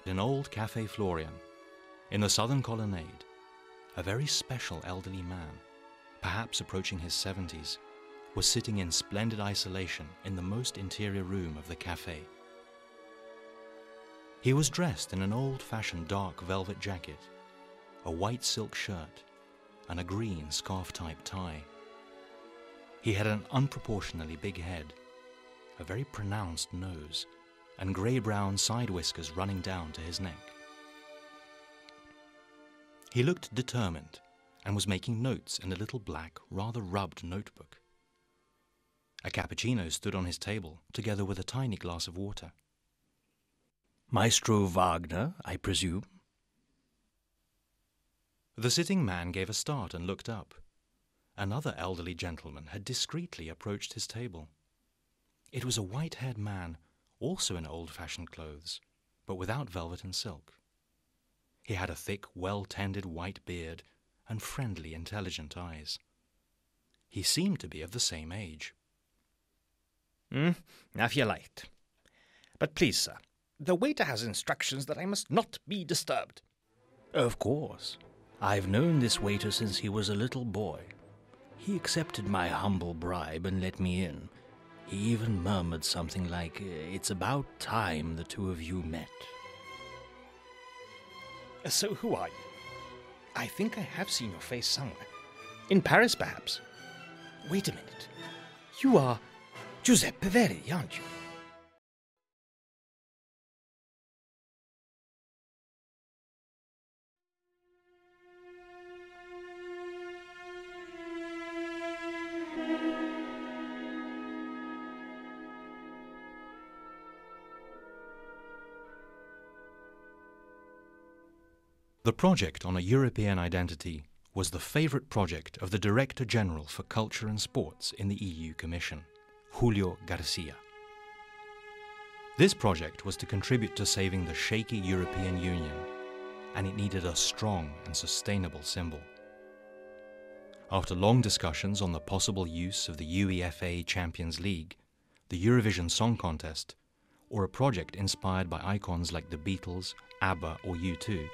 an old Café Florian, in the southern colonnade, a very special elderly man, perhaps approaching his 70s, was sitting in splendid isolation in the most interior room of the café. He was dressed in an old-fashioned dark velvet jacket, a white silk shirt, and a green scarf-type tie. He had an unproportionately big head, a very pronounced nose, and grey-brown side whiskers running down to his neck. He looked determined and was making notes in a little black, rather rubbed notebook. A cappuccino stood on his table, together with a tiny glass of water. Maestro Wagner, I presume? The sitting man gave a start and looked up. Another elderly gentleman had discreetly approached his table. It was a white-haired man, also in old-fashioned clothes, but without velvet and silk. He had a thick, well-tended white beard and friendly, intelligent eyes. He seemed to be of the same age. If you liked. But please, sir, the waiter has instructions that I must not be disturbed. Of course. I've known this waiter since he was a little boy. He accepted my humble bribe and let me in. He even murmured something like, "It's about time the two of you met." So who are you? I think I have seen your face somewhere. In Paris, perhaps. Wait a minute. You are Giuseppe Verdi, aren't you? The project on a European identity was the favourite project of the Director General for Culture and Sports in the EU Commission, Julio Garcia. This project was to contribute to saving the shaky European Union, and it needed a strong and sustainable symbol. After long discussions on the possible use of the UEFA Champions League, the Eurovision Song Contest, or a project inspired by icons like the Beatles, ABBA or U2,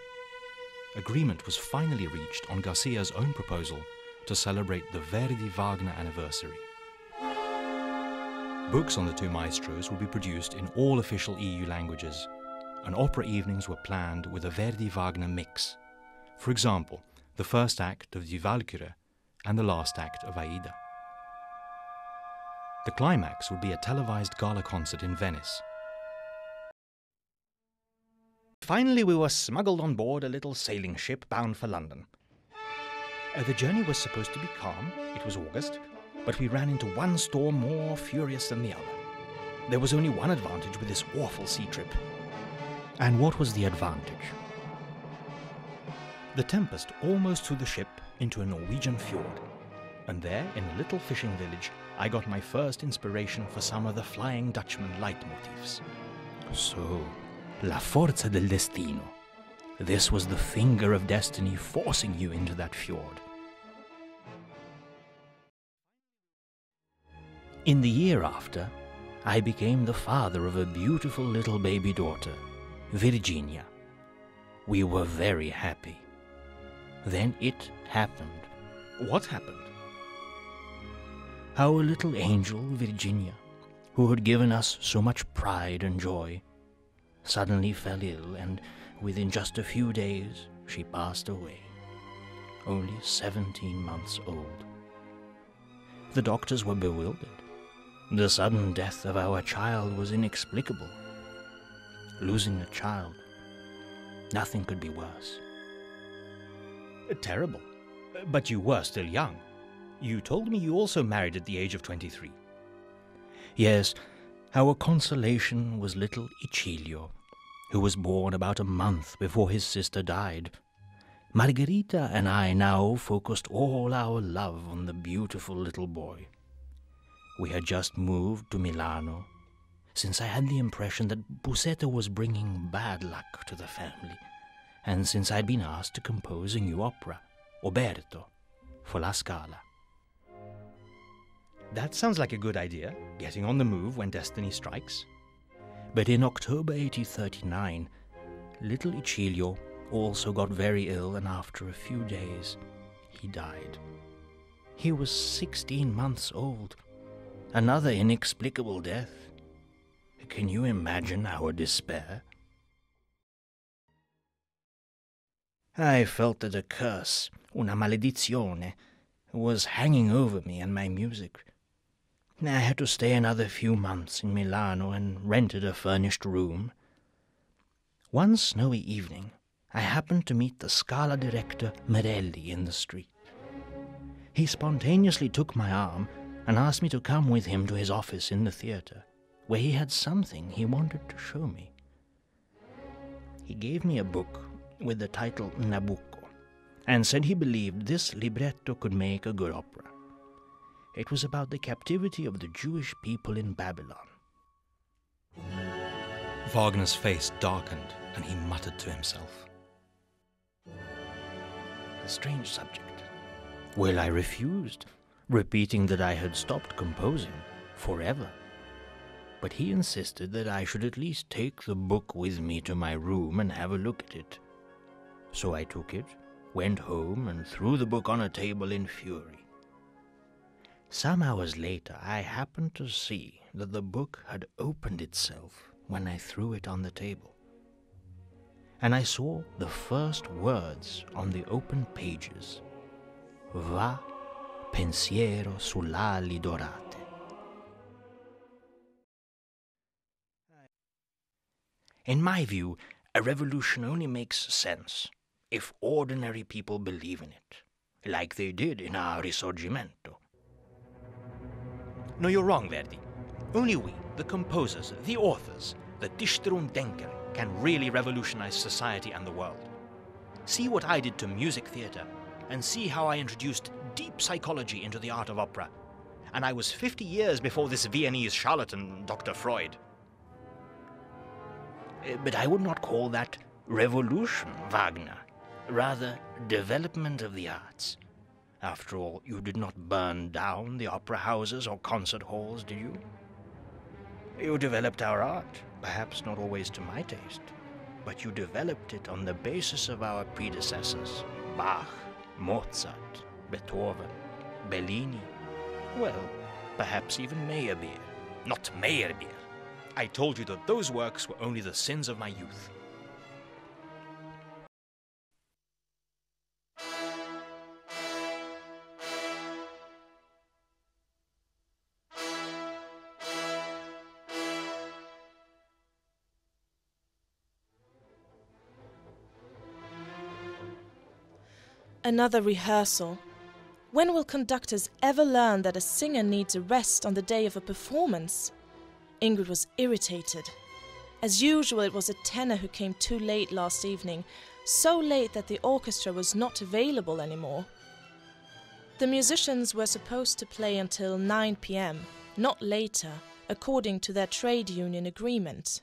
agreement was finally reached on Garcia's own proposal to celebrate the Verdi-Wagner anniversary. Books on the two maestros would be produced in all official EU languages, and opera evenings were planned with a Verdi-Wagner mix. For example, the first act of Die Walküre and the last act of Aida. The climax would be a televised gala concert in Venice. Finally, we were smuggled on board a little sailing ship bound for London. The journey was supposed to be calm. It was August, but we ran into one storm more furious than the other. There was only one advantage with this awful sea trip. And what was the advantage? The tempest almost threw the ship into a Norwegian fjord, and there, in a little fishing village, I got my first inspiration for some of the Flying Dutchman leitmotifs. So, la forza del destino. This was the finger of destiny forcing you into that fjord. In the year after, I became the father of a beautiful little baby daughter, Virginia. We were very happy. Then it happened. What happened? Our little angel, Virginia, who had given us so much pride and joy, suddenly fell ill, and within just a few days she passed away, only 17 months old. The doctors were bewildered. The sudden death of our child was inexplicable. Losing a child, nothing could be worse. Terrible. But you were still young. You told me you also married at the age of 23. Yes, our consolation was little Icilio, who was born about a month before his sister died. Margherita and I now focused all our love on the beautiful little boy. We had just moved to Milano, since I had the impression that Bussetto was bringing bad luck to the family, and since I'd been asked to compose a new opera, Oberto, for La Scala. That sounds like a good idea, getting on the move when destiny strikes. But in October 1839, little Icilio also got very ill, and after a few days, he died. He was 16 months old. Another inexplicable death. Can you imagine our despair? I felt that a curse, una maledizione, was hanging over me and my music. I had to stay another few months in Milano and rented a furnished room. One snowy evening, I happened to meet the Scala director Merelli in the street. He spontaneously took my arm and asked me to come with him to his office in the theatre, where he had something he wanted to show me. He gave me a book with the title Nabucco, and said he believed this libretto could make a good opera. It was about the captivity of the Jewish people in Babylon. Wagner's face darkened, and he muttered to himself. A strange subject. Well, I refused, repeating that I had stopped composing forever. But he insisted that I should at least take the book with me to my room and have a look at it. So I took it, went home, and threw the book on a table in fury. Some hours later, I happened to see that the book had opened itself when I threw it on the table. And I saw the first words on the open pages. Va pensiero sull'ali dorate. In my view, a revolution only makes sense if ordinary people believe in it, like they did in our Risorgimento. No, you're wrong, Verdi. Only we, the composers, the authors, the Dichter und Denker, can really revolutionize society and the world. See what I did to music theatre, and see how I introduced deep psychology into the art of opera. And I was 50 years before this Viennese charlatan, Dr. Freud. But I would not call that revolution, Wagner. Rather, development of the arts. After all, you did not burn down the opera houses or concert halls, did you? You developed our art, perhaps not always to my taste, but you developed it on the basis of our predecessors, Bach, Mozart, Beethoven, Bellini, well, perhaps even Meyerbeer. Not Meyerbeer. I told you that those works were only the sins of my youth. Another rehearsal. When will conductors ever learn that a singer needs a rest on the day of a performance? Ingrid was irritated. As usual, it was a tenor who came too late last evening, so late that the orchestra was not available anymore. The musicians were supposed to play until 9 p.m., not later, according to their trade union agreement.